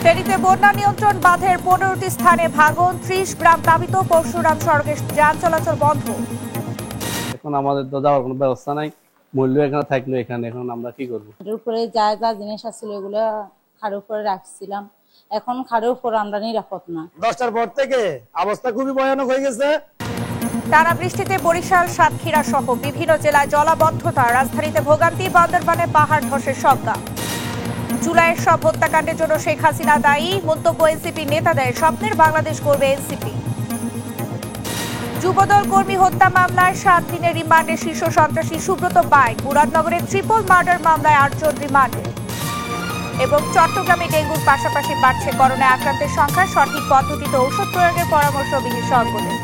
ফেনীতে বন্যা নিয়ন্ত্রণ বাঁধের 15টি স্থানে ভাঙন, 30 গ্রাম প্লাবিত, পরশুরাম সড়কে যান চলাচল বন্ধ। এখন আমাদের তো যাওয়ার কোনো ব্যবস্থা নাই, মূল্য এখানে থাকলো এখানে, এখন আমরা কি করবো? উপরে যা যা জিনিস আসছিল এগুলো খাড়ের উপরে রাখছিলাম, এখন খাড়ের উপর আমরা নিরাপদ না। 10টার পর থেকে অবস্থা খুবই ভয়ানক হয়ে গেছে। টানা বৃষ্টিতে বরিশাল, সাতক্ষীরা সহ বিভিন্ন জেলায় জলাবদ্ধতা, রাজধানীতে ভোগান্তি, বান্দরবানে পাহাড় ধসের সংখ্যা। জুলাইয়ের সব হত্যাকাণ্ডের জন্য শেখ হাসিনা দায়ী, মন্তব্য এনসিপি নেতাদের। স্বপ্নের বাংলাদেশ করবে এনসিপি। যুবদল কর্মী হত্যা মামলায় 7 দিনের রিমান্ডে শীর্ষ সন্ত্রাসী সুব্রত বাইক। মুরাদনগরের ট্রিপল মার্ডার মামলায় 8 জন রিমান্ডে। এবং চট্টগ্রামে ডেঙ্গুর পাশাপাশি বাড়ছে করোনা আক্রান্তের সংখ্যা, সঠিক পদ্ধতিতে ঔষধ প্রয়োগের পরামর্শ বিশেষজ্ঞদের।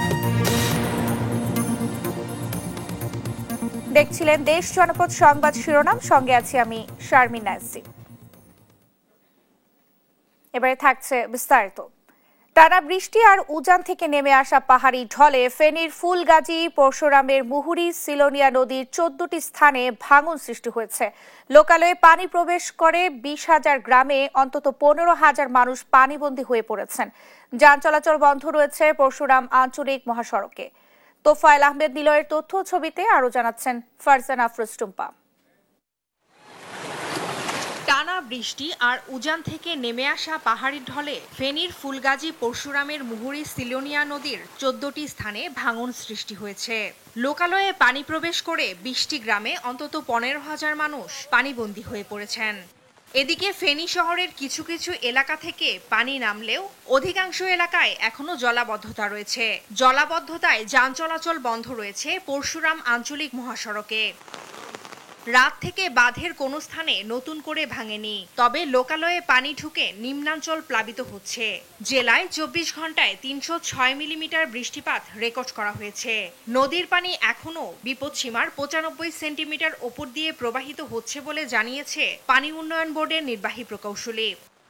দেখছিলেন দেশ জনপদ সংবাদ শিরোনাম, সঙ্গে আছি আমি শারমিন নাসি। এবারে থাকছে বিস্তারিত। টানা বৃষ্টি আর উজান থেকে নেমে আসা পাহাড়ি ঢলে ফেনীর ফুলগাজী, পরশুরামের মুহুরী, সিলোনিয়া নদীর 14টি স্থানে ভাঙন সৃষ্টি হয়েছে। লোকালয়ে পানি প্রবেশ করে 20,000 গ্রামে অন্তত 15,000 মানুষ পানিবন্দী হয়ে পড়েছেন। যান চলাচল বন্ধ রয়েছে পরশুরাম আঞ্চলিক মহাসড়কে। তোফায়েল আহমেদ নিলয়ের তথ্য ছবিতে আরো জানাচ্ছেন ফারজানা আফরোজ টুম্পা। টানা বৃষ্টি আর উজান থেকে নেমে আসা পাহাড়ি ঢলে ফেনীর ফুলগাজী, পরশুরামের মুহুরী, সিলোনিয়া নদীর 14টি স্থানে ভাঙন সৃষ্টি হয়েছে। লোকালয়ে পানি প্রবেশ করে 20টি গ্রামে অন্তত 15,000 মানুষ পানিবন্দী হয়ে পড়েছেন। এদিকে ফেনী শহরের কিছু কিছু এলাকা থেকে পানি নামলেও অধিকাংশ এলাকায় এখনো জলাবদ্ধতা রয়েছে। জলাবদ্ধতায় যান চলাচল বন্ধ রয়েছে পরশুরাম আঞ্চলিক মহাসড়কে। রাত থেকে বাঁধের কোনো স্থানে নতুন করে ভাঙেনি, তবে লোকালয়ে পানি ঢুকে নিম্নাঞ্চল প্লাবিত হচ্ছে। জেলায় 24 ঘন্টায় 306 মিলিমিটার বৃষ্টিপাত রেকর্ড করা হয়েছে। নদীর পানি এখনও বিপদসীমার 95 সেন্টিমিটার ওপর দিয়ে প্রবাহিত হচ্ছে বলে জানিয়েছে পানি উন্নয়ন বোর্ডের নির্বাহী প্রকৌশলী।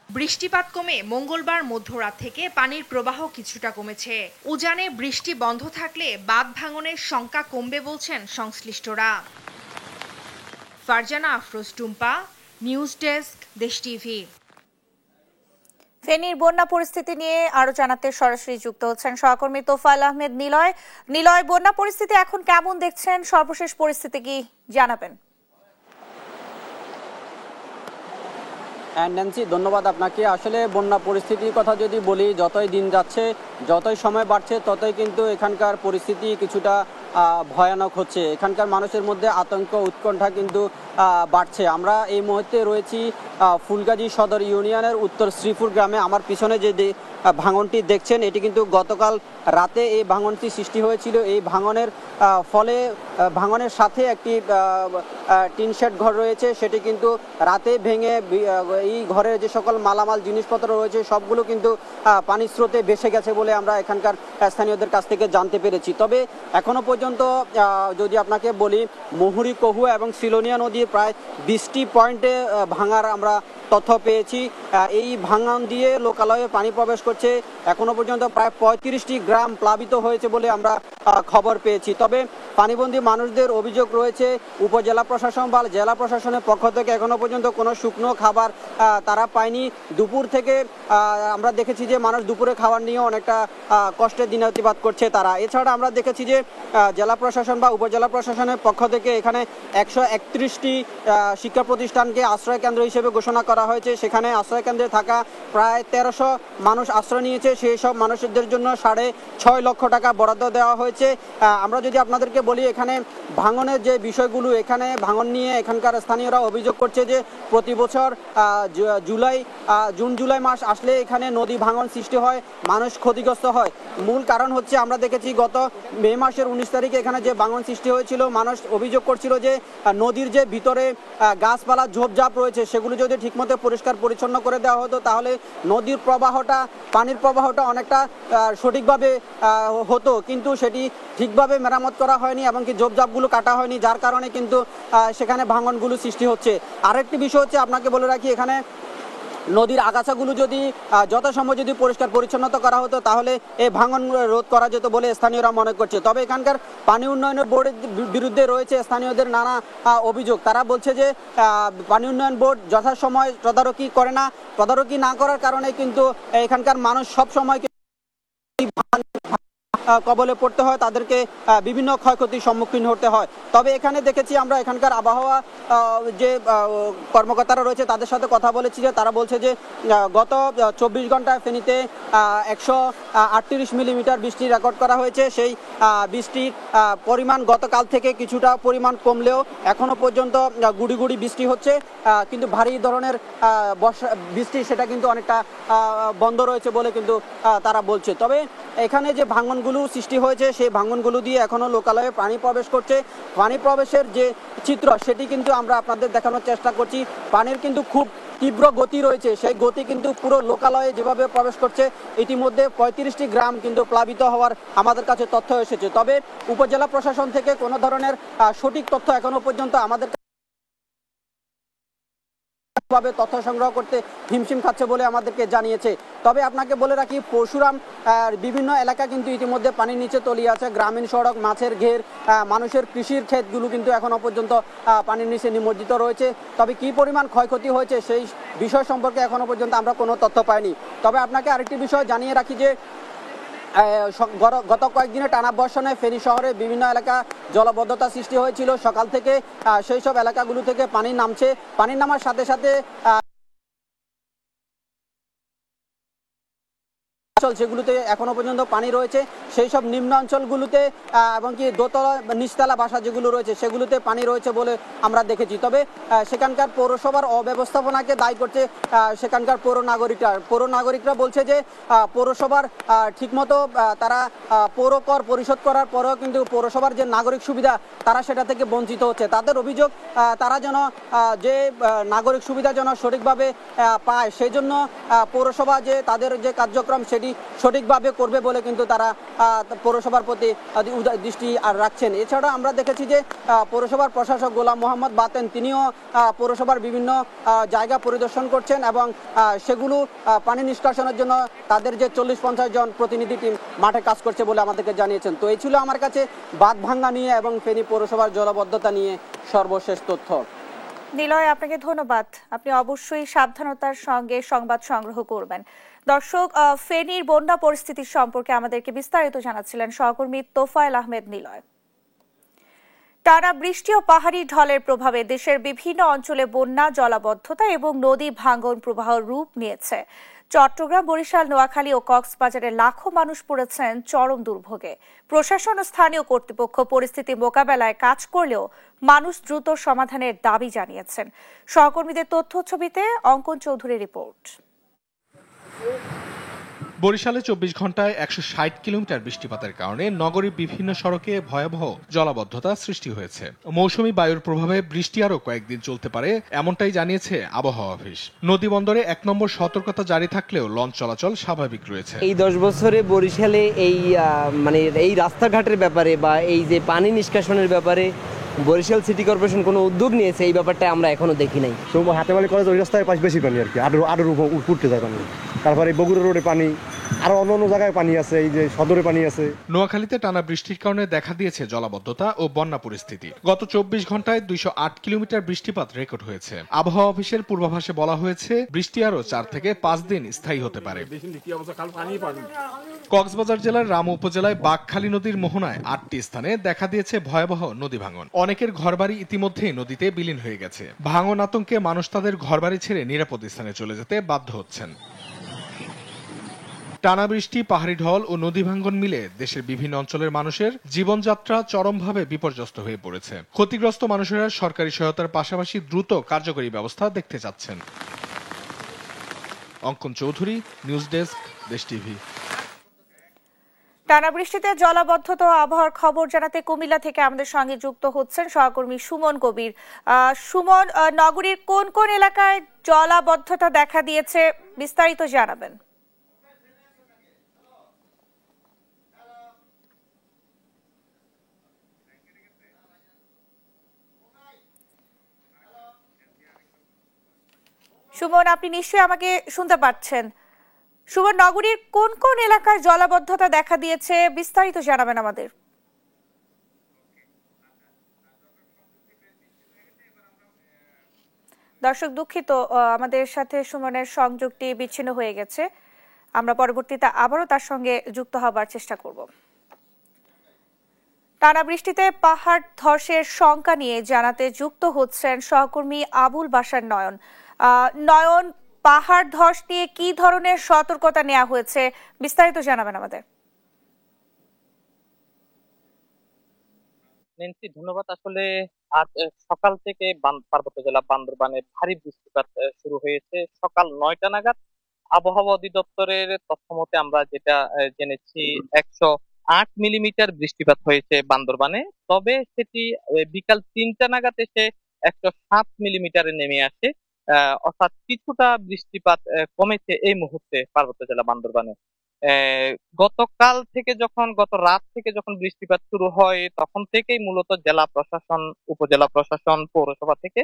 বৃষ্টিপাত কমে মঙ্গলবার মধ্যরাত থেকে পানির প্রবাহ কিছুটা কমেছে। উজানে বৃষ্টি বন্ধ থাকলে বাঁধ ভাঙনের শঙ্কা কমবে বলছেন সংশ্লিষ্টরা। ফারজানা আফরোজ টুম্পা, নিউজ ডেস্ক, দেশ টিভি। ফেনীর বন্যা পরিস্থিতি নিয়ে আরো জানাতে সরাসরি যুক্ত হচ্ছেন সহকর্মী তোফায়েল আহমেদ নিলয়। নিলয়, বন্যা পরিস্থিতি এখন কেমন দেখছেন? সর্বশেষ পরিস্থিতি কি জানাবেন? ন্যান্সি, ধন্যবাদ আপনাকে। আসলে বন্যা পরিস্থিতির কথা যদি বলি, যতই দিন যাচ্ছে, যতই সময় বাড়ছে, ততই কিন্তু এখানকার পরিস্থিতি কিছুটা ভয়ানক হচ্ছে। এখানকার মানুষের মধ্যে আতঙ্ক, উৎকণ্ঠা কিন্তু বাড়ছে। আমরা এই মুহূর্তে রয়েছি ফুলগাজী সদর ইউনিয়নের উত্তর শ্রীপুর গ্রামে। আমার পিছনে যে ভাঙনটি দেখছেন, এটি কিন্তু গতকাল রাতে এই ভাঙনটি সৃষ্টি হয়েছিল। এই ভাঙনের ফলে ভাঙনের সাথে একটি টিন শেড ঘর রয়েছে, সেটি কিন্তু রাতে ভেঙে এই ঘরের যে সকল মালামাল জিনিসপত্র রয়েছে সবগুলো কিন্তু পানির স্রোতে ভেসে গেছে বলে আমরা এখানকার স্থানীয়দের কাছ থেকে জানতে পেরেছি। তবে এখনো পর্যন্ত যদি আপনাকে বলি, মুহুরী, কহুয়া এবং সিলোনিয়া নদীর প্রায় 20টি পয়েন্টে ভাঙার আমরা তথ্য পেয়েছি। এই ভাঙন দিয়ে লোকালয়ে পানি প্রবেশ করছে। এখনো পর্যন্ত প্রায় 35টি গ্রাম প্লাবিত হয়েছে বলে আমরা খবর পেয়েছি। তবে পানিবন্দী মানুষদের অভিযোগ রয়েছে, উপজেলা প্রশাসন বা জেলা প্রশাসনের পক্ষ থেকে এখনো পর্যন্ত কোনো শুকনো খাবার তারা পায়নি। দুপুর থেকে আমরা দেখেছি যে মানুষ দুপুরে খাবার নিয়ে অনেকটা কষ্টের দিন অতিবাদ করছে তারা। এছাড়া আমরা দেখেছি যে জেলা প্রশাসন বা উপজেলা প্রশাসনের পক্ষ থেকে এখানে 131টি শিক্ষা প্রতিষ্ঠানকে আশ্রয় কেন্দ্র হিসেবে ঘোষণা করা হয়েছে। সেখানে আশ্রয় কেন্দ্রে থাকা প্রায় 1300 মানুষ আশ্রয় নিয়েছে। সেই সব মানুষদের জন্য 6.5 লক্ষ টাকা বরাদ্দ দেওয়া হয়েছে। আমরা যদি আপনাদেরকে বলি, এখানে ভাঙনের যে বিষয়গুলো, এখানে ভাঙন নিয়ে এখানকার স্থানীয়রা অভিযোগ করছে যে প্রতি বছর জুন জুলাই মাস আসলে এখানে নদী ভাঙন সৃষ্টি হয়, মানুষ ক্ষতিগ্রস্ত হয়। মূল কারণ হচ্ছে, আমরা দেখেছি গত মে মাসের 19 তারিখে এখানে যে ভাঙন সৃষ্টি হয়েছিল, মানুষ অভিযোগ করছিল যে নদীর যে ভিতরে গাছপালা ঝোপঝাপ রয়েছে সেগুলো যদি ঠিকমতো পরিষ্কার পরিচ্ছন্ন করে দেওয়া হতো তাহলে নদীর প্রবাহটা, পানির প্রবাহটা অনেকটা সঠিকভাবে হতো, কিন্তু সেটি ঠিকভাবে মেরামত করা হয়নি এবং কি ঝোপঝাপগুলো কাটা হয়নি, যার কারণে কিন্তু সেখানে ভাঙনগুলো সৃষ্টি হচ্ছে। আরেকটি বিষয় হচ্ছে, আপনাকে বলে রাখি, এখানে নদীর আগাছাগুলো যদি যথাসম্ভব যদি পরিষ্কার পরিচ্ছন্নতা করা হতো তাহলে এই ভাঙন রোধ করা যেত বলে স্থানীয়রা মনে করছে। তবে এখানকার পানি উন্নয়নের বোর্ডের বিরুদ্ধে রয়েছে স্থানীয়দের নানা অভিযোগ। তারা বলছে যে পানি উন্নয়ন বোর্ড যথাসময় তদারকি করে না, তদারকি না করার কারণে কিন্তু এখানকার মানুষ সব সময় কবলে পড়তে হয়, তাদেরকে বিভিন্ন ক্ষয়ক্ষতির সম্মুখীন হতে হয়। তবে এখানে দেখেছি আমরা এখানকার আবহাওয়া যে কর্মকর্তারা রয়েছে তাদের সাথে কথা বলেছি, যে তারা বলছে যে গত 24 ঘন্টায় ফেনীতে 138 মিলিমিটার বৃষ্টি রেকর্ড করা হয়েছে। সেই বৃষ্টির পরিমাণ গতকাল থেকে কিছুটা পরিমাণ কমলেও এখনো পর্যন্ত গুড়ি গুড়ি বৃষ্টি হচ্ছে, কিন্তু ভারী ধরনের বৃষ্টি সেটা কিন্তু অনেকটা বন্ধ রয়েছে বলে কিন্তু তারা বলছে। তবে এখানে যে ভাঙনগুলো সৃষ্টি হয়েছে সেই ভাঙনগুলো দিয়ে এখনো লোকালয়ে পানি প্রবেশ করছে। পানি প্রবেশের যে চিত্র সেটি কিন্তু আমরা আপনাদের দেখানোর চেষ্টা করছি। পানির কিন্তু খুব তীব্র গতি রয়েছে, সেই গতি কিন্তু পুরো লোকালয়ে যেভাবে প্রবেশ করছে, ইতিমধ্যে 35টি গ্রাম কিন্তু প্লাবিত হওয়ার আমাদের কাছে তথ্য এসেছে। তবে উপজেলা প্রশাসন থেকে কোনো ধরনের সঠিক তথ্য এখনো পর্যন্ত আমাদের তথ্য সংগ্রহ করতে হিমশিম খাচ্ছে বলে আমাদেরকে জানিয়েছে। তবে আপনাকে বলে রাখি, পরশুরাম বিভিন্ন এলাকা কিন্তু ইতিমধ্যে পানির নিচে তলিয়ে আছে। গ্রামীণ সড়ক, মাছের ঘের, মানুষের কৃষির ক্ষেতগুলো কিন্তু এখনো পর্যন্ত পানির নিচে নিমজ্জিত রয়েছে। তবে কি পরিমাণ ক্ষয়ক্ষতি হয়েছে সেই বিষয় সম্পর্কে এখনো পর্যন্ত আমরা কোনো তথ্য পাইনি। তবে আপনাকে আরেকটি বিষয় জানিয়ে রাখি যে গত কয়েকদিনে টানা বর্ষণে ফেনী শহরে বিভিন্ন এলাকা জলাবদ্ধতা সৃষ্টি হয়েছিল। সকাল থেকে সেই সব এলাকাগুলো থেকে পানি নামছে। পানি নামার সাথে সাথে সেগুলোতে এখনো পর্যন্ত পানি রয়েছে। সেই সব নিম্ন অঞ্চলগুলোতে এবং কি দোতলা নিচতলা বাসা যেগুলো রয়েছে সেগুলোতে পানি রয়েছে বলে আমরা দেখেছি। তবে সেখানকার পৌরসভার অব্যবস্থাপনাকে দায়ী করছে সেখানকার পৌর নাগরিকরা বলছে যে পৌরসভার ঠিকমতো তারা পৌর কর পরিশোধ করার পরেও কিন্তু পৌরসভার যে নাগরিক সুবিধা তারা সেটা থেকে বঞ্চিত হচ্ছে। তাদের অভিযোগ তারা যেন যে নাগরিক সুবিধা যেন সঠিকভাবে পায়, সেই জন্য পৌরসভা যে তাদের যে কার্যক্রম সেটি সঠিকভাবে করবে বলে কিন্তু তারা পৌরসভার প্রতি দৃষ্টি রাখছেন। এছাড়া আমরা দেখেছি যে পৌরসভার প্রশাসক গোলাম মোহাম্মদ বাতেন তিনিও পৌরসভার বিভিন্ন জায়গা পরিদর্শন করছেন এবং সেগুলো পানি নিষ্কাশনের জন্য তাদের যে 40-50 জন প্রতিনিধি টিম মাঠে কাজ করছে বলে আমাদেরকে জানিয়েছেন। তো এই ছিল আমার কাছে বাঁধ ভাঙ্গা নিয়ে এবং ফেনী পৌরসভার জলাবদ্ধতা নিয়ে সর্বশেষ তথ্য। নিলয়, আপনাকে ধন্যবাদ। আপনি অবশ্যই সাবধানতার সঙ্গে সংবাদ সংগ্রহ করবেন। দর্শক, ফেনীর বন্যা পরিস্থিতি সম্পর্কে আমাদেরকে বিস্তারিত জানাচ্ছিলেন সহকর্মী তোফায়েল আহমেদ নিলয়। টানা বৃষ্টি ও পাহাড়ি ঢলের প্রভাবে দেশের বিভিন্ন অঞ্চলে বন্যা, জলাবদ্ধতা এবং নদী ভাঙন প্রবাহ রূপ নিয়েছে। চট্টগ্রাম, বরিশাল, নোয়াখালী ও কক্সবাজারে লাখো মানুষ পড়েছেন চরম দুর্ভোগে। প্রশাসন ও স্থানীয় কর্তৃপক্ষ পরিস্থিতি মোকাবেলায় কাজ করলেও মানুষ দ্রুত সমাধানের দাবি জানিয়েছেন। সহকর্মীদের তথ্য ছবিতে অঙ্কন চৌধুরীর রিপোর্ট। বরিশালে 24 ঘন্টায় 160 কিলোমিটার বৃষ্টিপাতের কারণে নগরীর বিভিন্ন সড়কে ভয়াবহ জলাবদ্ধতা সৃষ্টি হয়েছে। মৌসুমী বায়ুর প্রভাবে বৃষ্টি আরও কয়েকদিন চলতে পারে, এমনটাই জানিয়েছে আবহাওয়া অফিস। নদী বন্দরে 1 নম্বর সতর্কতা জারি থাকলেও লঞ্চ চলাচল স্বাভাবিক রয়েছে। এই 10 বছরে বরিশালে এই রাস্তাঘাটের ব্যাপারে বা এই যে পানি নিষ্কাশনের ব্যাপারে বরিশাল সিটি কর্পোরেশন কোনো উদ্যোগ নিয়েছে এই ব্যাপারটা আমরা এখনো দেখি নাই। হাতেমালি কলেজ ওই রাস্তায় পাশ বেশি পানি আর কি, আরো উঠতে যায় পানি। তারপরে বগুড়া রোডে পানি, আরো অন্য জায়গায় পানি আছে, এই যে সদরে পানি আছে। নোয়াখালীতে টানা বৃষ্টির কারণে দেখা দিয়েছে জলাবদ্ধতা ও বন্যা পরিস্থিতি। গত 24 ঘন্টায় 208 কিলোমিটার বৃষ্টিপাত রেকর্ড হয়েছে। আবহাওয়া অফিসের পূর্বাভাসে বলা হয়েছে বৃষ্টি আরো 4 থেকে 5 দিন স্থায়ী হতে পারে। কক্সবাজার জেলার রামু উপজেলায় বাঘখালী নদীর মোহনায় 8টি স্থানে দেখা দিয়েছে ভয়াবহ নদী ভাঙন। অনেকের ঘরবাড়ি ইতিমধ্যেই নদীতে বিলীন হয়ে গেছে। ভাঙন আতঙ্কে মানুষ তাদের ঘরবাড়ি ছেড়ে নিরাপদ স্থানে চলে যেতে বাধ্য হচ্ছেন। টানা বৃষ্টি, পাহাড়ি ঢল ও নদী ভাঙ্গন মিলে দেশের বিভিন্ন অঞ্চলের মানুষের জীবনযাত্রা চরমভাবে বিপর্যস্ত হয়ে পড়েছে। ক্ষতিগ্রস্ত মানুষেরা সরকারি সহায়তার পাশাপাশি দ্রুত কার্যকরী ব্যবস্থা দেখতে চাচ্ছেন। অঙ্কন চৌধুরী, নিউজ ডেস্ক, দেশ টিভি। টানা বৃষ্টিতে জলাবদ্ধতা ও আবহাওয়ার খবর জানাতে কুমিল্লা থেকে আমাদের সঙ্গে যুক্ত হচ্ছেন সহকর্মী সুমন কবির। সুমন, নগরীর কোন কোন এলাকায় জলাবদ্ধতা দেখা দিয়েছে বিস্তারিত জানাবেন। সুমন, আপনি নিশ্চয়ই আমাকে শুনতে পাচ্ছেন। সুমন, নগরীর কোন কোন এলাকায় জলাবদ্ধতা দেখা দিয়েছে বিস্তারিত জানাবেন আমাদের। দর্শক দুঃখিত, আমাদের সাথে সুমনের সংযোগটি বিচ্ছিন্ন হয়ে গেছে। আমরা পরবর্তীতে আবারও তার সঙ্গে যুক্ত হবার চেষ্টা করব। টানা বৃষ্টিতে পাহাড় ধসের শঙ্কা নিয়ে জানাতে যুক্ত হচ্ছেন সহকর্মী আবুল বাশার নয়ন। নয়ন, পাহাড় ধস নিয়ে কি ধরনের সতর্কতা নেওয়া হয়েছে বিস্তারিত জানাবেন আমাদের। নেন্সি, ধন্যবাদ। আসলে আজ সকাল থেকে পার্বত্য জেলা বান্দরবানে ভারী বৃষ্টিপাত শুরু হয়েছে সকাল 9টা নাগাদ। আবহাওয়া অধিদপ্তরের তথ্য মতে আমরা যেটা জেনেছি 108 মিলিমিটার বৃষ্টিপাত হয়েছে বান্দরবানে, তবে সেটি বিকাল 3টা নাগাদ এসে 107 মিলিমিটারে নেমে আসে। অর্থাৎ কিছুটা বৃষ্টিপাত কমেছে এই মুহূর্তে পার্বত্য জেলা বান্দরবানে। গতকাল থেকে গত রাত থেকে যখন বৃষ্টিপাত শুরু হয় তখন থেকেই মূলত জেলা প্রশাসন, উপজেলা প্রশাসন, পৌরসভা থেকে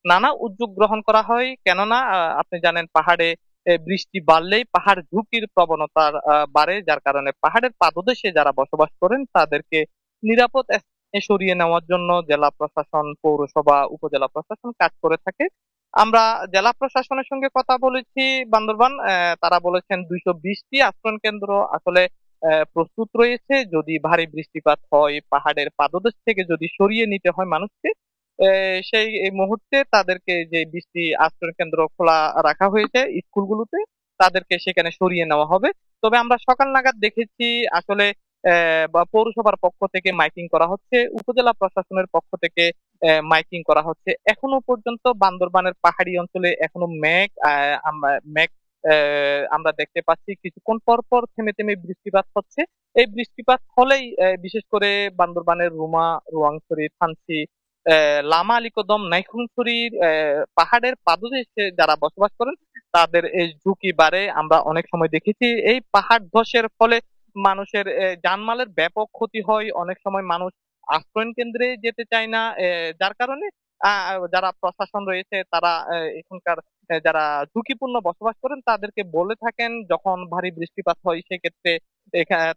নানা উদ্যোগ গ্রহণ করা হয়। কেননা আপনি জানেন পাহাড়ে বৃষ্টি বাড়লেই পাহাড় ঝুঁকির প্রবণতা বাড়ে, যার কারণে পাহাড়ের পাদদেশে যারা বসবাস করেন তাদেরকে নিরাপদ স্থানে সরিয়ে নেওয়ার জন্য জেলা প্রশাসন, পৌরসভা, উপজেলা প্রশাসন কাজ করে থাকে। আমরা জেলা প্রশাসনের সঙ্গে কথা বলেছি বান্দরবান, তারা বলেছেন 220টি আশ্রয় কেন্দ্র আসলে প্রস্তুত রয়েছে। যদি ভারী বৃষ্টিপাত হয়, পাহাড়ের পাদদেশ থেকে যদি সরিয়ে নিতে হয় মানুষকে, সেই এই মুহূর্তে তাদেরকে যে 20টি আশ্রয় কেন্দ্র খোলা রাখা হয়েছে স্কুলগুলোতে, তাদেরকে সেখানে সরিয়ে নেওয়া হবে। তবে আমরা সকাল নাগাদ দেখেছি আসলে বা পৌরসভার পক্ষ থেকে মাইকিং করা হচ্ছে, উপজেলা প্রশাসনের পক্ষ থেকে মাইকিং করা হচ্ছে। এখনো পর্যন্ত বান্দরবানের পাহাড়ি অঞ্চলে এখনো মেঘ আমরা দেখতে পাচ্ছি। কিছুক্ষণ পর পর থেমে থেমে বৃষ্টিপাত হচ্ছে। এই বৃষ্টিপাত হলেই বিশেষ করে বান্দরবানের রুমা, রুয়াংছড়ি, থানচি, লামা আলিকদম, নাইখুংছড়ির পাহাড়ের পাদদেশে যারা বসবাস করেন তাদের এই ঝুঁকি বাড়ে। আমরা অনেক সময় দেখেছি এই পাহাড় ধসের ফলে মানুষের জানমালের ব্যাপক ক্ষতি হয়। অনেক সময় মানুষ আশ্রয় কেন্দ্রে যেতে চায় না, যার কারণে যারা প্রশাসন রয়েছে তারা এখানকার যারা ঝুঁকিপূর্ণ বসবাস করেন তাদেরকে বলে থাকেন যখন ভারী বৃষ্টিপাত হয় সেক্ষেত্রে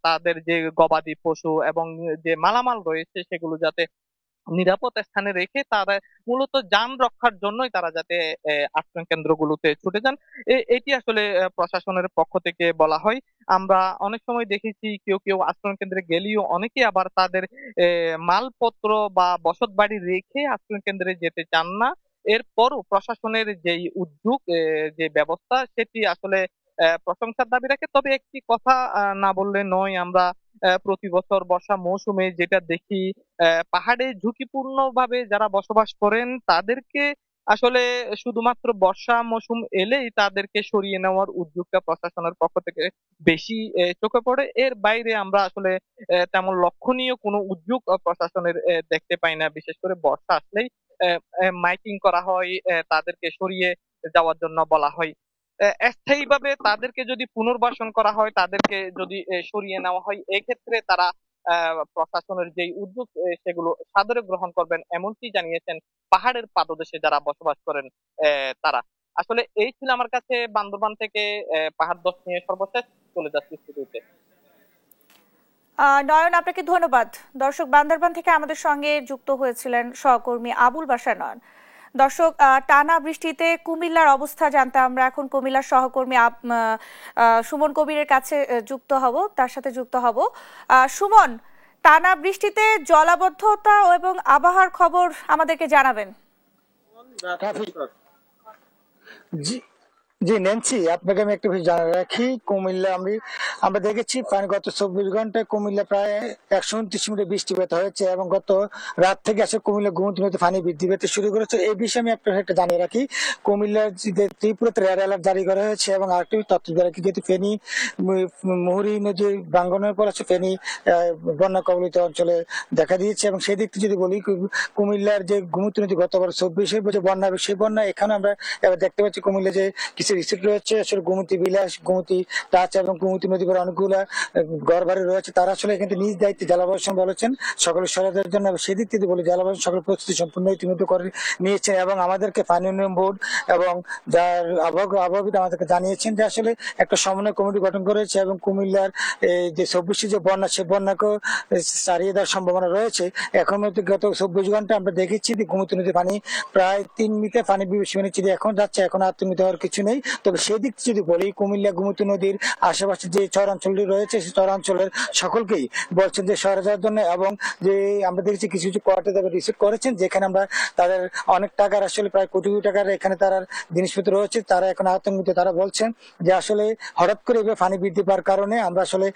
তাদের যে গবাদি পশু এবং যে মালামাল রয়েছে সেগুলো যাতে নিরাপদ স্থানে রেখে তারা মূলত যান রক্ষার জন্যই তারা যাতে আশ্রয় কেন্দ্রগুলোতে ছুটে যান, এটি আসলে প্রশাসনের পক্ষ থেকে বলা হয়। আমরা অনেক সময় দেখেছি কেউ কেউ আশ্রয় কেন্দ্রে গেলেও অনেকে আবার তাদের মালপত্র বা বসত বাড়ি রেখে আশ্রয় কেন্দ্রে যেতে চান না। এরপরও প্রশাসনের যেই উদ্যোগ, যে ব্যবস্থা, সেটি আসলে প্রশংসার দাবি রাখে। তবে একটি কথা না বললে নয়, আমরা প্রতি বছর বর্ষা মৌসুমে যেটা দেখি, পাহাড়ে ঝুঁকিপূর্ণ ভাবে যারা বসবাস করেন তাদেরকে আসলে শুধুমাত্র বর্ষা মৌসুম এলেই তাদেরকে সরিয়ে নেওয়ার উদ্যোগটা প্রশাসনের পক্ষ থেকে বেশি চোখে পড়ে। এর বাইরে আমরা আসলে তেমন লক্ষণীয় কোনো উদ্যোগ প্রশাসনের দেখতে পাই না। বিশেষ করে বর্ষা আসলেই মাইকিং করা হয়, তাদেরকে সরিয়ে যাওয়ার জন্য বলা হয়। স্থায়ীভাবে তাদেরকে যদি পুনর্বাসন করা হয়, তাদেরকে যদি সরিয়ে নেওয়া হয়, এক্ষেত্রে তারা প্রশাসনের যে উদ্যোগ সেগুলো সাদরে গ্রহণ করবেন, এমনটি জানিয়েছেন পাহাড়ের পাদদেশে যারা বসবাস করেন তারা। আসলে এই ছিল আমার কাছে বান্দরবান থেকে পাহাড় ধস নিয়ে সর্বশেষ। চলে যাচ্ছি স্টুডিওতে। নয়ন, আপনাকে ধন্যবাদ। দর্শক, বান্দরবান থেকে আমাদের সঙ্গে যুক্ত হয়েছিলেন সহকর্মী আবুল বাশার নয়ন। দর্শক, টানা বৃষ্টিতে কুমিল্লার অবস্থা জানতে আমরা এখন কুমিল্লার সহকর্মী সুমন কবিরের কাছে তার সাথে যুক্ত হব। সুমন, টানা বৃষ্টিতে জলাবদ্ধতা এবং আবহাওয়ার খবর আমাদেরকে জানাবেন। জি নেন্সি, আপনাকে আমি একটা বিষয় জানিয়ে রাখি। কুমিল্লা আমরা দেখেছি গত 24 ঘন্টায় কুমিল্লা প্রায় 129 মিনিট বৃষ্টিপাত হয়েছে এবং গত রাত থেকে আসলে কুমিল্লা ঘুমন্ত নদীতে পানি বৃদ্ধি পেতে শুরু করেছে। এই বিষয়ে আমি আপনাকে একটা জানিয়ে রাখি, কুমিল্লার ত্রিপুরাতে রেড অ্যালার্ট জারি করা হয়েছে এবং আরেকটি তথ্য দিয়ে রাখি, যেহেতু ফেনী মুহুরী নদীর ভাঙ্গনের পর আছে ফেনী বন্যা কবলিত অঞ্চলে দেখা দিয়েছে এবং সেই দিক থেকে যদি বলি, কুমিল্লার যে ঘুমন্ত নদী গতবার 24 বছর বন্যা, সেই বন্যা এখানে আমরা এবার দেখতে পাচ্ছি কুমিল্লা যে কিছু কিছু রিসোর্ট রয়েছে আসলে গোমতী বিলাস, গোমতী টাচ এবং গোমতী নদী পাড়ে অনেকগুলা ঘর বাড়ি রয়েছে। তারা আসলে এখানে নিজ দায়িত্বে জেলা প্রশাসন বলেছেন সকলের সহায়তার জন্য, এবং সেদিক থেকে বলে জেলা প্রশাসন সকল প্রস্তুতি সম্পূর্ণ ইতিমধ্যে করে নিয়েছেন এবং আমাদেরকে পানি উন্নয়ন বোর্ড এবং যার আবহাওয়াবিদ আমাদেরকে জানিয়েছেন যে আসলে একটা সমন্বয় কমিটি গঠন করেছে এবং কুমিল্লার যে 24 যে বন্যা, সে বন্যাকেও সারিয়ে দেওয়ার সম্ভাবনা রয়েছে। এখন গত 24 ঘন্টা আমরা দেখেছি যে গোমতী নদীর পানি প্রায় 3 মিটার পানি সীমার নিচে দিয়ে এখন যাচ্ছে। এখন আতঙ্কিত হওয়ার কিছু নেই। তবে সেদিক যদি বলি, কুমিল্লা গোমতী নদীর আশেপাশে যে চরাঞ্চলটি রয়েছে সেই চরাঞ্চলের সকলকেই বলছেন যে শহরে যাওয়ার জন্য, এবং যে আমরা দেখেছি কিছু কিছু কোয়ার্টার তারা রিসিভ করেছেন যেখানে আমরা তাদের অনেক টাকার আসলে প্রায় কোটি কোটি টাকার এখানে তার জিনিসপত্র রয়েছে। তারা এখন আতঙ্কিত। তারা বলছেন যে আসলে হঠাৎ করে এভাবে পানি বৃদ্ধি পাওয়ার কারণে আমরা আসলে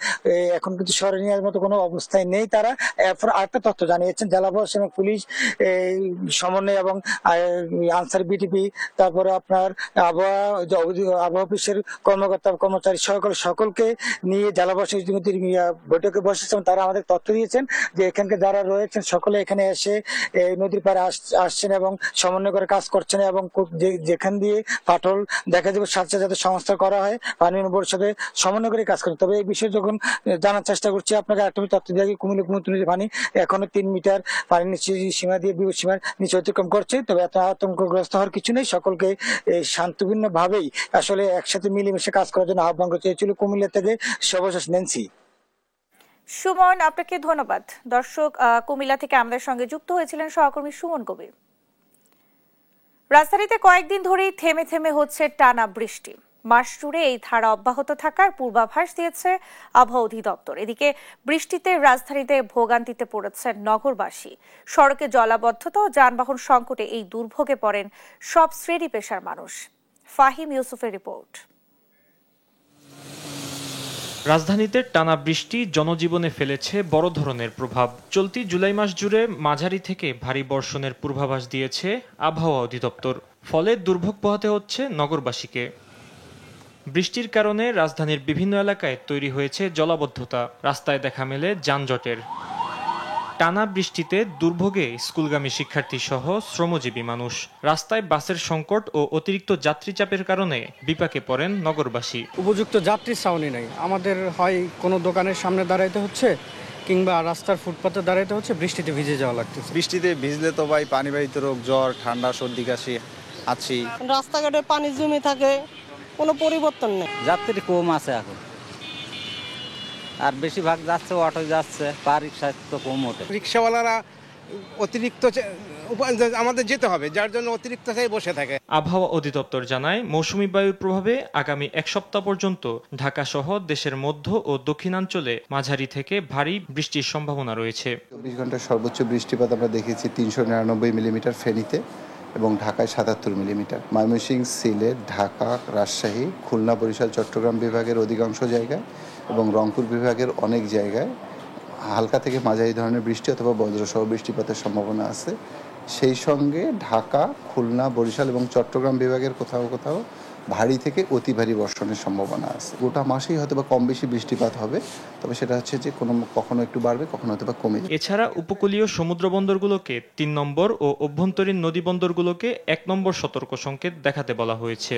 এখন কিন্তু শহরে নেওয়ার মতো কোনো অবস্থায় নেই। তারা এরপর আরেকটা তথ্য জানিয়েছেন জেলা প্রশাসন এবং পুলিশ সমন্বয় এবং আনসার বিটিপি, তারপরে আপনার আবহাওয়া অফিসের কর্মকর্তা কর্মচারী সকলকে নিয়ে জেলা প্রশাসন ইতিমধ্যে বৈঠকে বসেছেন। তারা আমাদের তথ্য দিয়েছেন যে এখানকার যারা রয়েছেন সকলে এখানে এসে নদীর পাড়ে আসছেন এবং সমন্বয় করে কাজ করছেন, এবং যেখান দিয়ে ফাটল দেখা যাবে সাথে যাতে সংস্কার করা হয় পানি উন্নয়ন সাথে সমন্বয় করে কাজ করছে। তবে এই বিষয়ে যখন জানার চেষ্টা করছি আপনাকে একটা তথ্য দিয়ে কুমিল্লা গোমতী নদীর পানি এখনো 3 মিটার পানির নিচে সীমা দিয়ে বিপদ সীমার নিচে অতিক্রম করছে। তবে এত আতঙ্কগ্রস্ত হওয়ার কিছু নেই। সকলকে শান্তপূর্ণ ভাবেই আসলে একসাথে মিলেমিশে কাজ করার জন্য আহ্বান করছে। ছিল কুমিল্লা থেকে সর্বশেষ নেন্সি। সুমন, আপনাকে ধন্যবাদ। দর্শক, কুমিল্লা থেকে আমাদের সঙ্গে যুক্ত হয়েছিলেন সহকর্মী সুমন কবির। রাজধানীতে কয়েকদিন ধরেই থেমে থেমে হচ্ছে টানা বৃষ্টি। মাস জুড়ে এই ধারা অব্যাহত থাকার পূর্বাভাস দিয়েছে আবহাওয়া অধিদপ্তর। এদিকে বৃষ্টিতে রাজধানীতে ভোগান্তিতে পড়েছেন নগরবাসী। সড়কে জলাবদ্ধতা ও যানবাহন সংকটে এই দুর্ভোগে পড়েন সব শ্রেণী পেশার মানুষ। ফাহিম ইউসুফের রিপোর্ট। রাজধানীতে টানা বৃষ্টি জনজীবনে ফেলেছে বড় ধরনের প্রভাব। চলতি জুলাই মাস জুড়ে মাঝারি থেকে ভারী বর্ষণের পূর্বাভাস দিয়েছে আবহাওয়া অধিদপ্তর। ফলে দুর্ভোগ পোহাতে হচ্ছে নগরবাসীকে। বৃষ্টির কারণে রাজধানীর বিভিন্ন এলাকায় তৈরি হয়েছে জলাবদ্ধতা, রাস্তায় দেখা মেলে যানজটের। টানা বৃষ্টিতে দুর্ভোগে স্কুলগামী শিক্ষার্থী সহ শ্রমজীবী মানুষ। রাস্তায় বাসের সংকট ও অতিরিক্ত যাত্রী চাপের কারণে বিপাকে পড়েন নগরবাসী। উপযুক্ত যাত্রীর ছাউনি নেই, আমাদের হয় কোনো দোকানের সামনে দাঁড়াইতে হচ্ছে কিংবা রাস্তার ফুটপাতে দাঁড়াইতে হচ্ছে, বৃষ্টিতে ভিজে যাওয়া লাগতেছে। বৃষ্টিতে ভিজলে তো ভাই পানিবাহিত রোগ, জ্বর, ঠান্ডা, সর্দি কাশি আছি। রাস্তাঘাটে পানি জমে থাকে, কোনো পরিবর্তন নেই। যাত্রী কম আছে এখন, আর বেশিরভাগ যাচ্ছে অটো যাচ্ছে, বা রিক্সা তো কম ওঠে। রিক্সাওয়ালারা অতিরিক্ত আমাদের যেতে হবে, যার জন্য অতিরিক্ত বসে থাকে। আবহাওয়া অধিদপ্তর জানায় মৌসুমী বায়ুর প্রভাবে আগামী এক সপ্তাহ পর্যন্ত ঢাকা সহ দেশের মধ্য ও দক্ষিণাঞ্চলে মাঝারি থেকে ভারী বৃষ্টির সম্ভাবনা রয়েছে। 24 ঘন্টার সর্বোচ্চ বৃষ্টিপাত আমরা দেখেছি 399 মিলিমিটার ফেনীতে এবং ঢাকায় 77 মিলিমিটার। ময়মনসিংহ, সিলেট, ঢাকা, রাজশাহী, খুলনা, বরিশাল, চট্টগ্রাম বিভাগের অধিকাংশ জায়গায় এবং রংপুর বিভাগের অনেক জায়গায় হালকা থেকে মাঝারি ধরনের বৃষ্টি অথবা বজ্রসহ বৃষ্টিপাতের সম্ভাবনা আছে। সেই সঙ্গে ঢাকা, খুলনা, বরিশাল এবং চট্টগ্রাম বিভাগের কোথাও কোথাও ভারী থেকে অতি ভারী বর্ষণের সম্ভাবনা আছে। গোটা মাসেই হয়তো বা কম বেশি বৃষ্টিপাত হবে, তবে সেটা হচ্ছে যে কখনো একটু বাড়বে, কখনো হয়তো বা কমে যাবে। এছাড়া উপকূলীয় সমুদ্র বন্দরগুলোকে 3 নম্বর ও অভ্যন্তরীণ নদী বন্দরগুলোকে 1 নম্বর সতর্ক সংকেত দেখাতে বলা হয়েছে।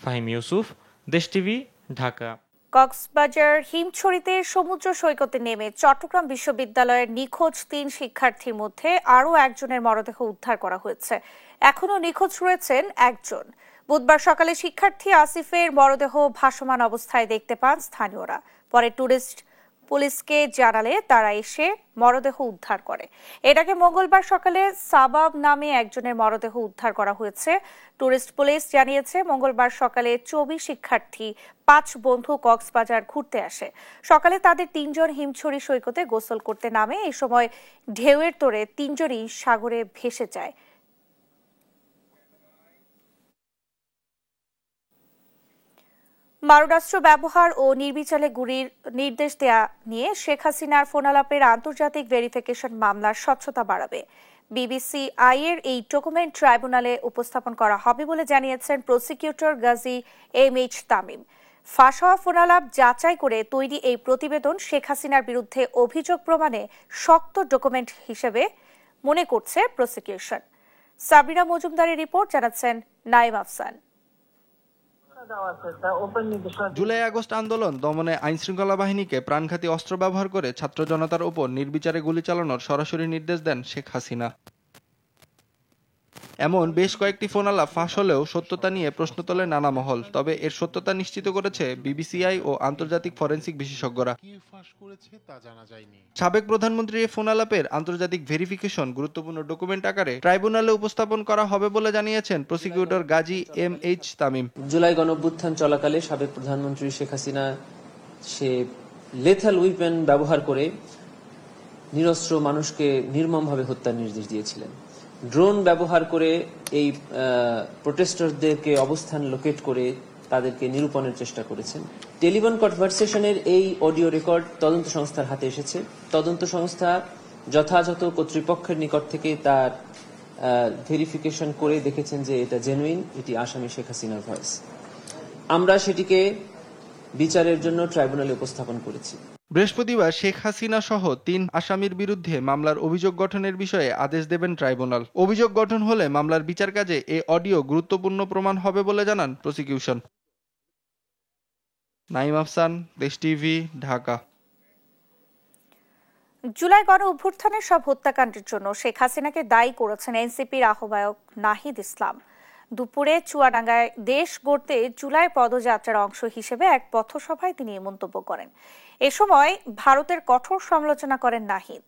ফাহিম ইউসুফ, দেশ টিভি, ঢাকা। কক্সবাজার হিমছড়িতে সমুদ্র সৈকতে নেমে চট্টগ্রাম বিশ্ববিদ্যালয়ের নিখোঁজ 3 শিক্ষার্থীর মধ্যে আরও একজনের মরদেহ উদ্ধার করা হয়েছে। এখনও নিখোঁজ রয়েছেন একজন। বুধবার সকালে শিক্ষার্থী আসিফের মরদেহ ভাসমান অবস্থায় দেখতে পান স্থানীয়রা। পরে টুরিস্ট পুলিশকে জানালে তারা এসে মরদেহ উদ্ধার করে। এর আগে মঙ্গলবার সকালে সাবাব নামে একজনের মরদেহ উদ্ধার করা হয়েছে। টুরিস্ট পুলিশ জানিয়েছে মঙ্গলবার সকালে 24 শিক্ষার্থী 5 বন্ধু কক্সবাজার ঘুরতে আসে। সকালে তাদের 3 জন হিমছড়ি সৈকতে গোসল করতে নামে। এই সময় ঢেউয়ের তোড়ে 3 জনই সাগরে ভেসে যায়। মারণাস্ত্র ব্যবহার ও নির্বিচারে গুলির নির্দেশ দেয়া নিয়ে শেখ হাসিনার ফোনালাপের আন্তর্জাতিক ভেরিফিকেশন মামলার স্বচ্ছতা বাড়াবে। বিবিসি এর এই ডকুমেন্ট ট্রাইব্যুনালে উপস্থাপন করা হবে বলে জানিয়েছেন প্রসিকিউটর গাজী MH তামিম। ফাঁস হওয়া ফোনালাপ যাচাই করে তৈরি এই প্রতিবেদন শেখ হাসিনার বিরুদ্ধে অভিযোগ প্রমাণে শক্ত ডকুমেন্ট হিসেবে মনে করছে প্রসিকিউশন। সাবরিনা মজুমদারের রিপোর্ট, জানাচ্ছেন নাইম আফসান। জুলাই আগস্ট আন্দোলন দমনে আইনশৃঙ্খলা বাহিনীকে প্রাণঘাতী অস্ত্র ব্যবহার করে ছাত্র জনতার উপর নির্বিচারে গুলি চালানোর সরাসরি নির্দেশ দেন শেখ হাসিনা। এমন বেশ কয়েকটি ফোনালাপ ফাঁস হলেও সত্যতা নিয়ে প্রশ্ন তোলে নানা মহল। তবে এর সত্যতা নিশ্চিত করেছে বিবিসিআই ও আন্তর্জাতিক ফরেনসিক বিশেষজ্ঞরা। সাবেক প্রধানমন্ত্রীর এই ফোনালাপের আন্তর্জাতিক ভেরিফিকেশন গুরুত্বপূর্ণ ডকুমেন্ট আকারে ট্রাইব্যুনালে উপস্থাপন করা হবে বলে জানিয়েছেন প্রসিকিউটর গাজী MH তামিম। জুলাই গণঅভ্যুত্থান চলাকালে সাবেক প্রধানমন্ত্রী শেখ হাসিনা সে লেথাল উইপেন ব্যবহার করে নিরস্ত্র মানুষকে নির্মমভাবে হত্যার নির্দেশ দিয়েছিলেন। ড্রোন ব্যবহার করে এই প্রোটেস্টারদেরকে অবস্থান লোকেট করে তাদেরকে নিরূপণের চেষ্টা করেছেন। টেলিফোন কনভারসেশনের এই অডিও রেকর্ড তদন্ত সংস্থার হাতে এসেছে। তদন্ত সংস্থা যথাযথ কর্তৃপক্ষের নিকট থেকে তার ভেরিফিকেশন করে দেখেছেন যে এটা জেনুইন, এটি আসামি শেখ হাসিনার ভয়েস। আমরা সেটিকে বিচারের জন্য ট্রাইব্যুনালে উপস্থাপন করেছি। বৃহস্পতিবার শেখ হাসিনা সহ 3 আসামির বিরুদ্ধে মামলার অভিযোগ গঠনের বিষয়ে আদেশ দেবেন ট্রাইব্যুনাল। অভিযোগ গঠন হলে মামলার বিচার কাজে এ অডিও গুরুত্বপূর্ণ প্রমাণ হবে বলে জানান প্রসিকিউশন। নাইম আফসান, দেশ টিভি, ঢাকা। জুলাই গণ অভ্যুত্থানের সব হত্যাকাণ্ডের জন্য শেখ হাসিনাকে দায়ী করেছেন এনসিপির আহ্বায়ক নাহিদ ইসলাম। দুপুরে চুয়াডাঙ্গায় দেশ গড়তে জুলাই পদযাত্রার অংশ হিসেবে এক পথসভায় তিনি এই মন্তব্য করেন। এ সময় ভারতের কঠোর সমালোচনা করেন নাহিদ।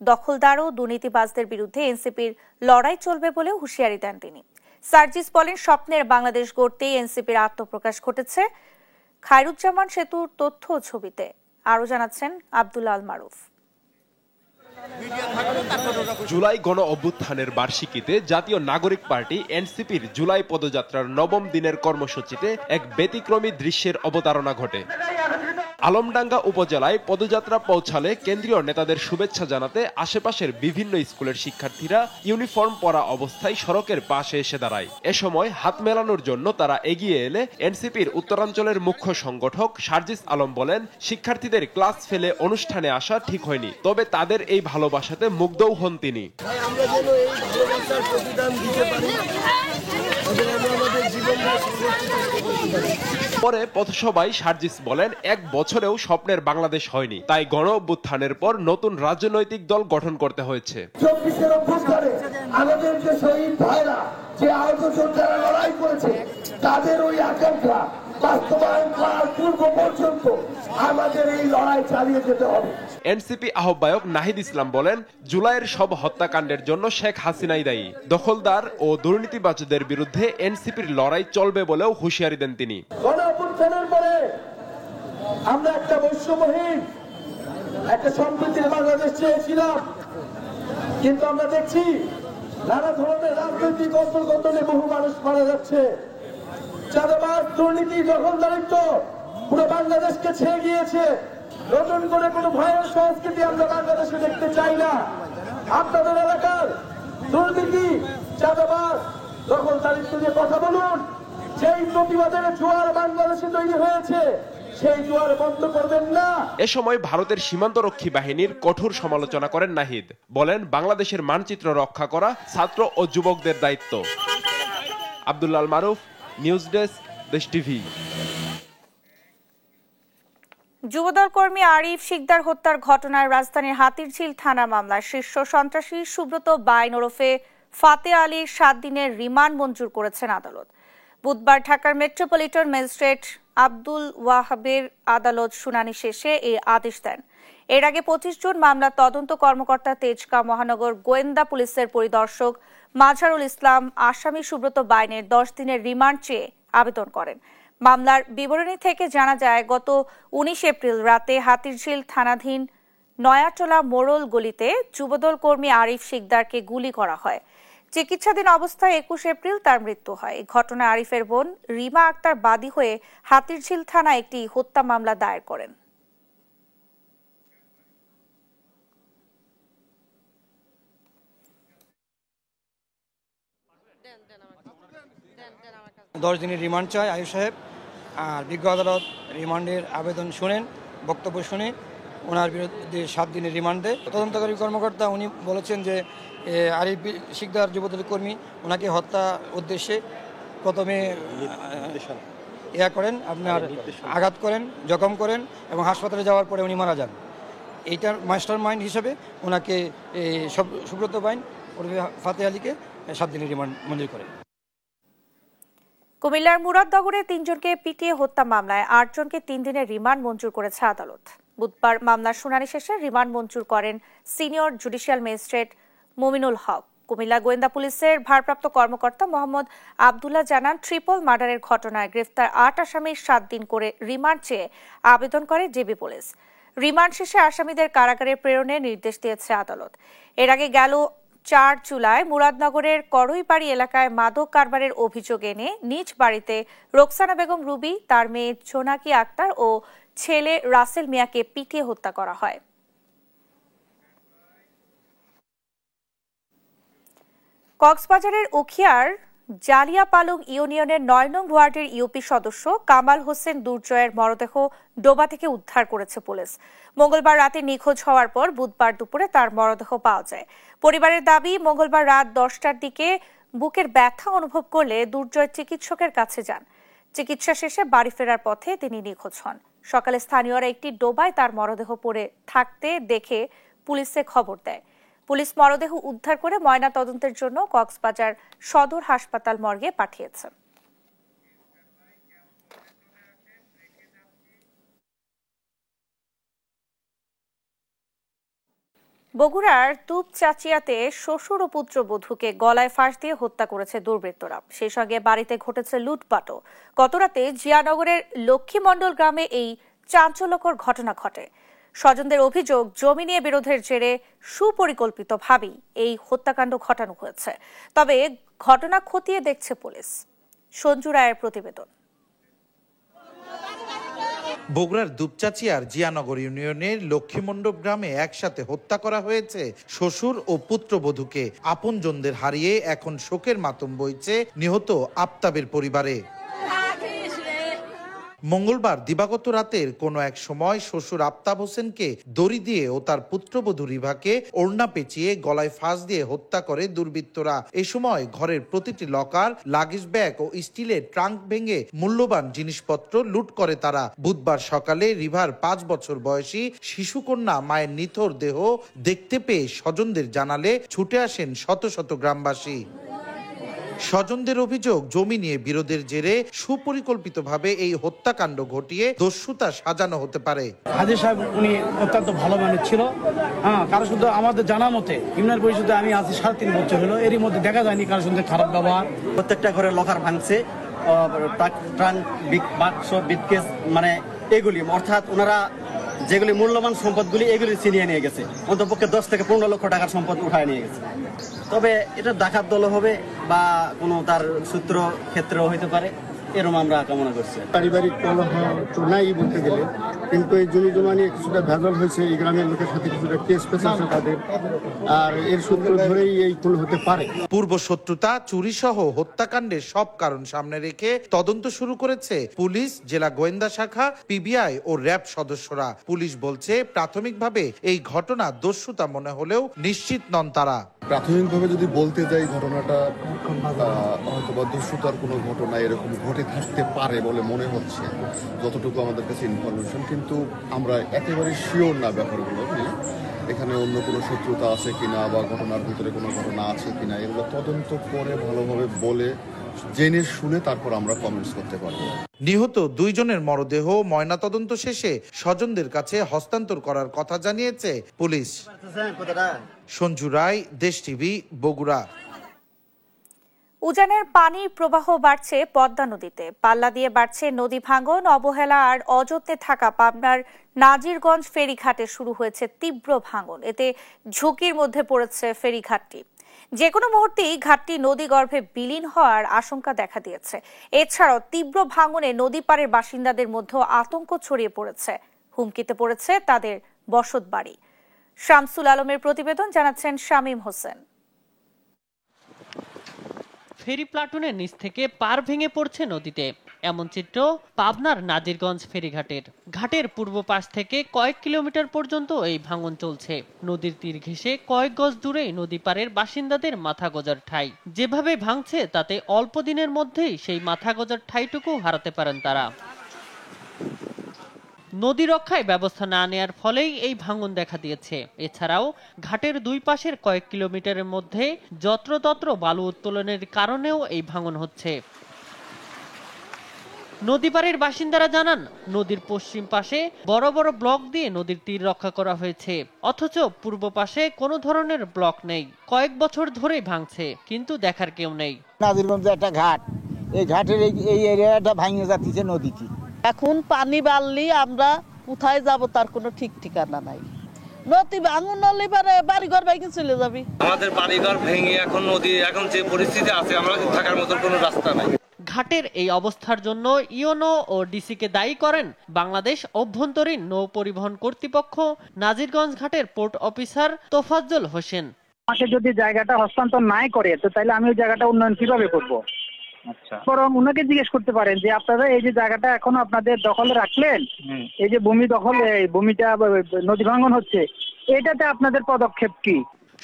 দখলদার ও দুর্নীতিবাজদের বিরুদ্ধে এনসিপির লড়াই চলবে বলেও হুঁশিয়ারি দেন তিনি। সার্জিস বলেন, স্বপ্নের বাংলাদেশ গড়তেই এনসিপির আত্মপ্রকাশ ঘটেছে। খায়রুজ্জামান সেতুর তথ্য ও ছবিতে আরো জানাচ্ছেন আব্দুল আল মারুফ। জুলাই গণ অভ্যুত্থানের বার্ষিকীতে জাতীয় নাগরিক পার্টি এনসিপির জুলাই পদযাত্রার 9ম দিনের কর্মসূচিতে এক ব্যতিক্রমী দৃশ্যের অবতারণা ঘটে। আলমডাঙ্গা উপজেলায় পদযাত্রা পৌঁছালে কেন্দ্রীয় নেতাদের শুভেচ্ছা জানাতে আশেপাশের বিভিন্ন স্কুলের শিক্ষার্থীরা ইউনিফর্ম পরা অবস্থায় সড়কের পাশে এসে দাঁড়ায়। এ সময় হাত মেলানোর জন্য তারা এগিয়ে এলে এনসিপির উত্তরাঞ্চলের মুখ্য সংগঠক সার্জিস আলম বলেন, শিক্ষার্থীদের ক্লাস ফেলে অনুষ্ঠানে আসা ঠিক হয়নি, তবে তাদের এই ভালোবাসাতে মুগ্ধও হন তিনি। পরে পথসভায় সার্জিস বলেন, 1 বছরেও স্বপ্নের বাংলাদেশ হয়নি, তাই গণ অভ্যুত্থানের পর নতুন রাজনৈতিক দল গঠন করতে হয়েছে। আমাদের যে শহীদ ভাইরা যে আহত যোদ্ধারা লড়াই করেছে তাদের ওই আকাঙ্ক্ষা বাস্তবায়ন করার পূর্ব পর্যন্ত আমাদের এই লড়াই চালিয়ে যেতে হবে। এনসিপি আহ্বায়ক নাহিদ ইসলাম বলেন, জুলাইয়ের সব হত্যাকাণ্ডের জন্য শেখ হাসিনাই দায়ী। দখলদার ও দুর্নীতিবাজদের বিরুদ্ধে এনসিপির লড়াই চলবে বলেও হুঁশিয়ারি দেন তিনি। গণঅভ্যুত্থানের পরে আমরা একটা বৈষম্যহীন একটা সম্প্রীতির বাংলাদেশ চেয়েছিলাম, কিন্তু আমরা দেখছি নানা ধরনের রাজনৈতিক অন্তর্গতনে বহু মানুষ মারা যাচ্ছে। চাঁদাবাজ, দুর্নীতি, দখলদারিত্ব পুরো বাংলাদেশকে ছেয়ে গিয়েছে। নতুন করে কোনো ভয়ের সংস্কৃতি আমরা বাংলাদেশে দেখতে চাই না। আপনাদের এলাকার দুর্নীতি, চাঁদাবাজ, দখলদারিত্ব নিয়ে কথা বলুন। যেই প্রতিবাদের জোয়ার বাংলাদেশে তৈরি হয়েছে সেই জোয়ার বন্ধ করবেন না। এ সময় ভারতের সীমান্তরক্ষী বাহিনীর কঠোর সমালোচনা করেন নাহিদ। বলেন, বাংলাদেশের মানচিত্র রক্ষা করা ছাত্র ও যুবকদের দায়িত্ব। আব্দুল আল মারুফ, নিউজ ডেস্ক, দেশ টিভি। যুবদল কর্মী আরিফ শিকদার হত্যার ঘটনায় রাজধানীর হাতিরঝিল থানা মামলায় শীর্ষ সন্ত্রাসী সুব্রত বাইন ওরফে ফাতে আলীর 7 দিনের রিমান্ড মঞ্জুর করেছেন আদালত। বুধবার ঢাকার মেট্রোপলিটন ম্যাজিস্ট্রেট আব্দুল ওয়াহাবের আদালত শুনানি শেষে এই আদেশ দেন। এর আগে 25 জুন মামলার তদন্ত কর্মকর্তা তেজগাঁও মহানগর গোয়েন্দা পুলিশের পরিদর্শক মাঝারুল ইসলাম আসামি সুব্রত বাইনের 10 দিনের রিমান্ড চেয়ে আবেদন করেন। মামলার বিবরণী থেকে জানা যায়, গত 19 এপ্রিল রাতে হাতিরঝিল থানাধীন নয়াটোলা মোড়ল গলিতে যুবদল কর্মী আরিফ শিকদারকে গুলি করা হয়। চিকিৎসাধীন অবস্থায় 21 এপ্রিল তার মৃত্যু হয়। এই ঘটনায় আরিফের বোন রিমা আক্তার বাদী হয়ে হাতিরঝিল থানায় একটি হত্যা মামলা দায়ের করেন। দশ দিনের রিমান্ড চায় আয়ুষ সাহেব। আর বিজ্ঞ আদালত রিমান্ডের আবেদন শুনেন, বক্তব্য শুনে ওনার বিরুদ্ধে 7 দিনের রিমান্ড দেয়। তদন্তকারী কর্মকর্তা উনি বলেছেন যে আরিফ শিকদার যুবদল কর্মী, ওনাকে হত্যা উদ্দেশ্যে প্রথমে করেন, আপনার আঘাত করেন, জখম করেন এবং হাসপাতালে যাওয়ার পরে উনি মারা যান। এইটার মাস্টার মাইন্ড হিসেবে ওনাকে সুব্রত বাইন ওরফে ফাতে আলীকে 7 দিনের রিমান্ড মঞ্জুর করে। কুমিল্লার মুরাদনগরে 3 জনকে পিটিয়ে হত্যা মামলায় 8 জনকে 3 দিনের রিমান্ড মঞ্জুর করেছে আদালত। বুধবার মামলার শুনানি শেষে রিমান্ড মঞ্জুর করেন senior judicial magistrate Mominul Haque. Comilla গোয়েন্দা পুলিশের ভারপ্রাপ্ত কর্মকর্তা মোহাম্মদ আবদুল্লাহ জানান, ট্রিপল মার্ডারের ঘটনায় গ্রেফতার 8 আসামির 7 দিন করে রিমান্ড চেয়ে আবেদন করে ডিবি পুলিশ। রিমান্ড শেষে আসামিদের কারাগারে প্রেরণের নির্দেশ দিয়েছে আদালত। এর আগে গেল 4 জুলাই মুরাদনগরের করইবাড়ি এলাকায় মাদক কারবারের অভিযোগ এনে নিজ বাড়িতে রোকসানা বেগম রুবি, তার মেয়ে জোনাকি আক্তার ও ছেলে রাসেল মিয়াকে পিটিয়ে হত্যা করা হয়। কক্সবাজারের উখিয়ার জালিয়াপালং ইউনিয়নের 9 নং ওয়ার্ডের ইউপি সদস্য কামাল হোসেন দুর্জয়ের মরদেহ ডোবা থেকে উদ্ধার করেছে পুলিশ। মঙ্গলবার রাতে নিখোঁজ হওয়ার পর বুধবার দুপুরে তার মরদেহ পাওয়া যায়। পরিবারের দাবি, মঙ্গলবার রাত 10টার দিকে বুকের ব্যথা অনুভব করলে দুর্জয় চিকিৎসকের কাছে যান। চিকিৎসা শেষে বাড়ি ফেরার পথে তিনি নিখোঁজ হন। সকালে স্থানীয়রা একটি ডোবায় তার মরদেহ পড়ে থাকতে দেখে পুলিশে খবর দেয়। পুলিশ মরদেহ উদ্ধার করে ময়না তদন্তের জন্য কক্সবাজার সদর হাসপাতাল মর্গে পাঠিয়েছে। বগুড়ার তুপচাচিয়াতে শ্বশুর ও পুত্রবধূকে গলায় ফাঁস দিয়ে হত্যা করেছে দুর্বৃত্তরা। সেই সঙ্গে বাড়িতে ঘটেছে লুটপাটও। গতরাতে জিয়ানগরের লক্ষ্মীমণ্ডল গ্রামে এই চাঞ্চল্যকর ঘটনা ঘটে। স্বজনদের অভিযোগ, জমি নিয়ে বিরোধের জেরে সুপরিকল্পিতভাবেই এই হত্যাকাণ্ড ঘটানো হয়েছে। তবে ঘটনা খতিয়ে দেখছে পুলিশ। সঞ্জু রায়ের প্রতিবেদন। বগুড়ার দুপচাচিয়ার জিয়ানগর ইউনিয়নের লক্ষ্মীমণ্ডপ গ্রামে একসাথে হত্যা করা হয়েছে শ্বশুর ও পুত্রবধূকে। আপনজনদের হারিয়ে এখন শোকের মাতম বইছে নিহত আফতাবের পরিবারে। মঙ্গলবার দিবাগত রাতের কোনো এক সময় শ্বশুর আফতাব হোসেনকে দড়ি দিয়ে ও তার পুত্রবধূ রিভাকে ওড়না পেঁচিয়ে গলায় ফাঁস দিয়ে হত্যা করে দুর্বৃত্তরা। এ সময় ঘরের প্রতিটি লকার, লাগেজ ব্যাগ ও স্টিলের ট্রাঙ্ক ভেঙে মূল্যবান জিনিসপত্র লুট করে তারা। বুধবার সকালে রিভার 5 বছর বয়সী শিশুকন্যা মায়ের নিথর দেহ দেখতে পেয়ে স্বজনদের জানালে ছুটে আসেন শত শত গ্রামবাসী। স্বজনদের অভিযোগ, জমি নিয়ে বিরোধের জেরে সুপরিকল্পিতভাবে এই হত্যাকাণ্ড ঘটিয়ে দস্যুতা সাজানো হতে পারে। হাজি সাহেব উনি অত্যন্ত ভালো মানুষ ছিল। কারো শুধু আমাদের জানা মতে ইউনিয়ন পরিষদে আমি আছি 3.5 বছর হলো, এরই মধ্যে দেখা যায়নি কারোর সঙ্গে খারাপ ব্যবহার। প্রত্যেকটা ঘরে লকার ভাঙছে, ট্রাঙ্ক, বাক্স, ব্রিফকেস, মানে এগুলি অর্থাৎ ওনারা যেগুলি মূল্যবান সম্পদগুলি এগুলি ছিনিয়ে নিয়ে গেছে। অন্তপক্ষে 10 থেকে 15 লক্ষ টাকার সম্পদ উঠায় নিয়ে গেছে। তবে এটা ডাকাত দল হবে বা কোনো তার সূত্র ক্ষেত্রেও হইতে পারে, এরকম আমরা কামনা করছি। পারিবারিক কলহ তো নাই বলতে গেলে, কিন্তু এই জমি জমা নিয়ে কিছুটা ভেজাল হয়েছে। এই গ্রামের লোকের সাথে কিছুটা কেস পেঁচেছে তাদের, আর এর সূত্র ধরেই এই খুন হতে পারে। পূর্ব শত্রুতা, চুরি সহ হত্যাকাণ্ডের সব কারণ সামনে রেখে তদন্ত শুরু করেছে পুলিশ, জেলা গোয়েন্দা শাখা, পিবিআই ও র্যাব সদস্যরা। পুলিশ বলছে, প্রাথমিকভাবে এই ঘটনা দস্যুতা মনে হলেও নিশ্চিত নন তারা। প্রাথমিকভাবে যদি বলতে যাই, ঘটনাটা হয়তো বা দস্যুতার কোনো ঘটনা এরকম ঘটে থাকতে পারে বলে মনে হচ্ছে, যতটুকু আমাদের কাছে ইনফরমেশন। কিন্তু আমরা একেবারে শিওর না ব্যাপারগুলো নিয়ে। এখানে অন্য কোনো শত্রুতা আছে কিনা বা ঘটনার ভিতরে কোনো ঘটনা আছে কিনা, এগুলো তদন্ত করে ভালোভাবে বলে জেনে শুনে তারপর আমরা কমেন্টস করতে পারবো। নিহত 2 জনের মরদেহ ময়নাতদন্ত শেষে স্বজনদের কাছে হস্তান্তর করার কথা জানিয়েছে পুলিশ। সঞ্জু রায়, দেশ টিভি, বগুড়া। উজানের পানির প্রবাহ বাড়ছে পদ্মা নদীতে। পাল্লা দিয়ে বাড়ছে নদী ভাঙন, অবহেলা আর অযত্নে থাকা পাবনার নাজিরগঞ্জ ফেরিঘাটে শুরু হয়েছে তীব্র ভাঙন। এতে ঝুঁকির মধ্যে পড়েছে ফেরিঘাটটি। যে কোনো মুহূর্তেই ঘাটটি নদী গর্ভে বিলীন হওয়ার আশঙ্কা দেখা দিয়েছে। এছাড়াও তীব্র ভাঙনে নদী পাড়ের বাসিন্দাদের মধ্যে আতঙ্ক ছড়িয়ে পড়েছে। হুমকিতে পড়েছে তাদের বসত বাড়ি। শামসুল আলমের প্রতিবেদন, জানাচ্ছেন শামীম হোসেন। ফেরি প্লাটুনের নিচ থেকে পার ভেঙে পড়ছে নদীতে। এমন চিত্র পাবনার নাজিরগঞ্জ ফেরিঘাটের। ঘাটের পূর্ব পাশ থেকে কয়েক কিলোমিটার পর্যন্ত এই ভাঙন চলছে। নদীর তীর ঘেঁষে কয়েক গজ দূরেই নদী পাড়ের বাসিন্দাদের মাথা গোজার ঠাঁই। যেভাবে ভাঙছে তাতে অল্প দিনের মধ্যেই সেই মাথা গোজার ঠাঁইটুকু হারাতে পারেন তারা। নদী রক্ষায় ব্যবস্থা না নেয়ার ফলেই এই ভাঙন দেখা দিয়েছে। এছাড়াও ঘাটের দুই পাশের কয়েক কিলোমিটারের মধ্যে যত্রতত্র বালু উত্তোলনের কারণেও এই ভাঙন হচ্ছে। নদীপাড়ের বাসিন্দারা জানান, নদীর পশ্চিম পাশে বড় বড় ব্লক দিয়ে নদীর তীর রক্ষা করা হয়েছে, অথচ পূর্ব পাশে কোনো ধরনের ব্লক নেই। কয়েক বছর ধরেই ভাঙছে, কিন্তু দেখার কেউ নেই। নাজিরগঞ্জে একটা ঘাট, এই ঘাটের এই এরিয়াটা ভাঙে যাচ্ছে নদীটি। এখন পানি বাড়লি আমরা কোথায় যাব তার কোনো ঠিক ঠিকানা নাই। নদী ভাঙন হলে পারে বাড়িঘর ভেঙে চলে যাবি। আমাদের বাড়িঘর ভেঙে এখন নদী এখন যে পরিস্থিতি আছে আমরা থাকার মতো কোনো রাস্তা নাই। ঘাটের এই অবস্থার জন্য ইওনো ও ডিসিকে দায়ী করেন বাংলাদেশ অভ্যন্তরীণ নৌ পরিবহন কর্তৃপক্ষ নাজিরগঞ্জ ঘাটের পোর্ট অফিসার তোফাজ্জল হোসেন। আমাকে যদি জায়গাটা হস্তান্তর নাই করে তো তাহলে আমি ওই জায়গাটা উন্নয়ন কিভাবে করব? বরং ওনাকে জিজ্ঞেস করতে পারেন যে আপনারা এই যে জায়গাটা এখন আপনাদের দখলে রাখলেন, এই যে ভূমি দখল, এই ভূমিটা নদী ভাঙন হচ্ছে, এটাতে আপনাদের পদক্ষেপ কি?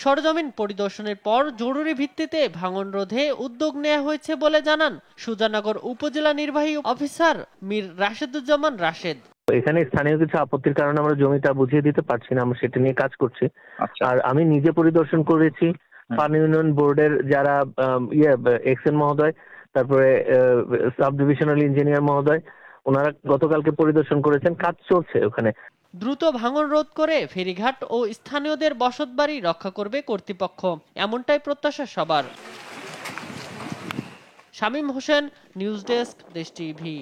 সরজমিন পরিদর্শনের পর জরুরি ভিত্তিতে ভাঙন রোধে উদ্যোগ নেওয়া হয়েছে বলে জানান সুজানগর উপজেলা নির্বাহী অফিসার মীর রাশেদুজ্জামান রাশেদ। এখানে স্থানীয় কিছু আপত্তির কারণে আমরা জমিটা বুঝিয়ে দিতে পারছি না, আমরা সেটা নিয়ে কাজ করছি। আর আমি নিজে পরিদর্শন করেছি, পানি উন্নয়ন বোর্ডের যারা এক্সএন মহোদয়, তারপরে সাব ডিভিশনাল ইঞ্জিনিয়ার মহোদয়, ওনারা গতকালকে পরিদর্শন করেছেন, কাজ চলছে ওখানে। দ্রুত ভাঙন রোধ করে ফেরিঘাট ও স্থানীয়দের বসতবাড়ি রক্ষা করবে কর্তৃপক্ষ, এমনটাই প্রত্যাশা সবার। শামীম হোসেন, নিউজ ডেস্ক, দেশ টিভি।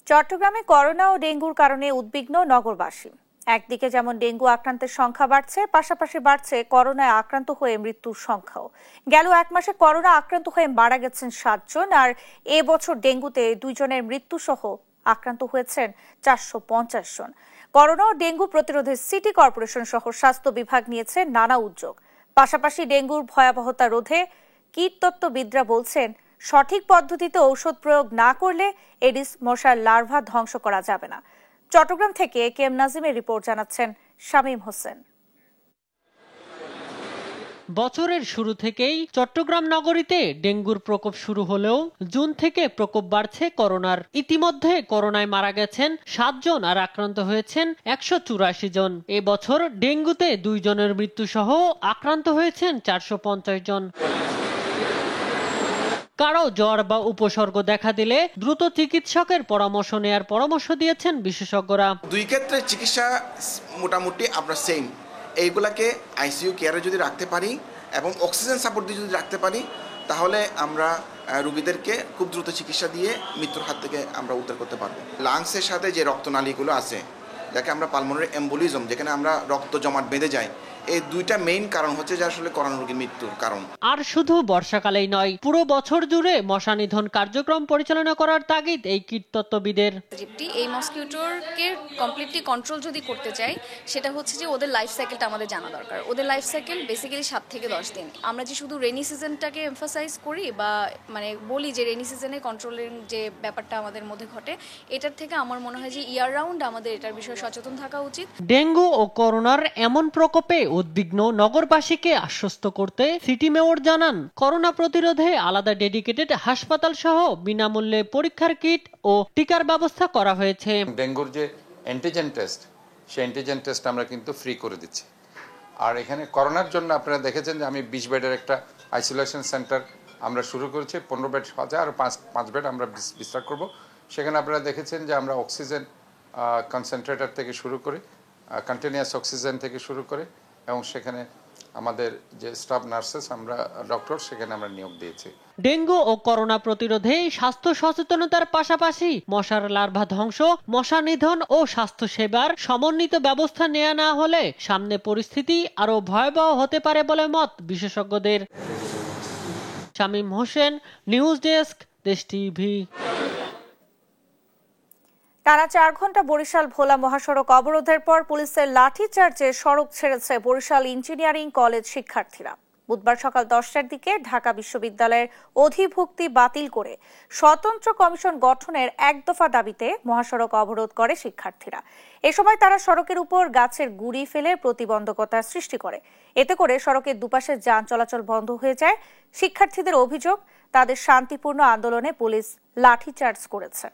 চট্টগ্রামে করোনা ও ডেঙ্গুর কারণে উদ্বিগ্ন নগরবাসী। একদিকে যেমন ডেঙ্গু আক্রান্তের সংখ্যা বাড়ছে, পাশাপাশি বাড়ছে করোনায় আক্রান্ত হয়ে মৃত্যুর সংখ্যাও। গেল এক মাসে করোনা আক্রান্ত হয়ে মারা গেছেন 7 জন, আর এবছর ডেঙ্গুতে 2 জনের মৃত্যু সহ আক্রান্ত হয়েছেন 450 জন। করোনা ও ডেঙ্গু প্রতিরোধে সিটি কর্পোরেশন সহ স্বাস্থ্য বিভাগ নিয়েছে নানা উদ্যোগ। পাশাপাশি ডেঙ্গুর ভয়াবহতা রোধে কীটতত্ত্ববিদরা বলছেন, সঠিক পদ্ধতিতে ঔষধ প্রয়োগ না করলে এডিস মশার লার্ভা ধ্বংস করা যাবে না। চট্টগ্রাম থেকে কেএম নাজিমের রিপোর্ট জানাচ্ছেন শামীম হোসেন। বছরের শুরু থেকেই চট্টগ্রাম নগরীতে ডেঙ্গুর প্রকোপ শুরু হলেও জুন থেকে প্রকোপ বাড়ছে করোনার। ইতিমধ্যে করোনায় মারা গেছেন 7 জন আর আক্রান্ত হয়েছেন 184 জন। এবছর ডেঙ্গুতে 2 জনের মৃত্যু সহ আক্রান্ত হয়েছেন 450 জন। কারো জ্বর বা উপসর্গ দেখা দিলে দ্রুত চিকিৎসকের পরামর্শ নেয়ার পরামর্শ দিয়েছেন বিশেষজ্ঞরা। 2 ক্ষেত্রে চিকিৎসা মোটামুটি আমরা সেম। এইগুলাকে আইসিইউ কেয়ারে যদি রাখতে পারি এবং অক্সিজেন সাপোর্ট দিয়ে যদি রাখতে পারি, তাহলে আমরা রোগীদেরকে খুব দ্রুত চিকিৎসা দিয়ে মৃত্যুর হাত থেকে আমরা উদ্ধার করতে পারবো। লাংসের সাথে যে রক্তনালীগুলো আছে, যাকে আমরা পালমোনারি এম্বোলিজম, যেখানে আমরা রক্ত জমাট বেঁধে যায়, এই 2টা মেইন কারণ হচ্ছে যে আসলে করোনা রোগীর মৃত্যুর কারণ। আর শুধু বর্ষাকালেই নয়, পুরো বছর জুড়ে মশা নিধন কার্যক্রম পরিচালনা করার তাগিদ এই কীটতত্ত্ববিদের। এই মসকিউটোকে কমপ্লিটলি কন্ট্রোল যদি করতে চাই, সেটা হচ্ছে যে ওদের লাইফ সাইকেলটা আমাদের জানা দরকার। ওদের লাইফ সাইকেল বেসিক্যালি 7 থেকে 10 দিন। আমরা যে শুধু রেনি সিজনটাকে এমফাসাইজ করি বা মানে বলি যে রেনি সিজনে কন্ট্রোলিং যে ব্যাপারটা আমাদের মধ্যে ঘটে, এটার থেকে আমার মনে হয় যে ইয়ার রাউন্ড আমাদের এটার বিষয়ে সচেতন থাকা উচিত। ডেঙ্গু ও করোনার এমন প্রকোপে উদ্বিগ্ন নগরবাসীকে আশ্বস্ত করতে সিটি মেয়র জানান, করোনা প্রতিরোধে আলাদা ডেডিকেটেড হাসপাতাল সহ বিনামূল্যে পরীক্ষার কিট ও টিকার ব্যবস্থা করা হয়েছে। ডেঙ্গুর যে অ্যান্টিজেন টেস্ট, সেই অ্যান্টিজেন টেস্ট আমরা কিন্তু ফ্রি করে দিচ্ছি। আর এখানে করোনার জন্য আপনারা দেখেছেন যে আমি 20 বেডের একটা আইসোলেশন সেন্টার আমরা শুরু করেছি। 15 বেড সাজা আর 5 বেড আমরা বিস্তার করব। সেখানে আপনারা দেখেছেন যে আমরা অক্সিজেন কনসেন্ট্রেটর থেকে শুরু করে কন্টিনিউয়াস অক্সিজেন থেকে শুরু করে, এবং সেখানে আমাদের যে স্টাফ নার্সেস, আমরা ডক্টর সেখানে আমরা নিয়োগ দিয়েছি। ডেঙ্গু ও করোনা প্রতিরোধে স্বাস্থ্য সচেতনতার পাশাপাশি মশার লার্ভা ধ্বংস, মশা নিধন ও স্বাস্থ্য সেবার সমন্বিত ব্যবস্থা নেওয়া না হলে সামনে পরিস্থিতি আরো ভয়াবহ হতে পারে বলে মত বিশেষজ্ঞদের। শামীম হোসেন, নিউজ ডেস্ক, দেশ টিভি। টানা 4 ঘন্টা বরিশাল ভোলা মহাসড়ক অবরোধের পর পুলিশের লাঠিচার্জে সড়ক ছেড়েছে বরিশাল ইঞ্জিনিয়ারিং কলেজ শিক্ষার্থীরা। বুধবার সকাল 10টার দিকে ঢাকা বিশ্ববিদ্যালয়ের অধিভুক্তি বাতিল করে স্বতন্ত্র কমিশন গঠনের এক দফা দাবিতে মহাসড়ক অবরোধ করে শিক্ষার্থীরা। এ সময় তারা সড়কের উপর গাছের গুঁড়ি ফেলে প্রতিবন্ধকতা সৃষ্টি করে। এতে করে সড়কের দুপাশে যান চলাচল বন্ধ হয়ে যায়। শিক্ষার্থীদের অভিযোগ, তাদের শান্তিপূর্ণ আন্দোলনে পুলিশ লাঠিচার্জ করেছে।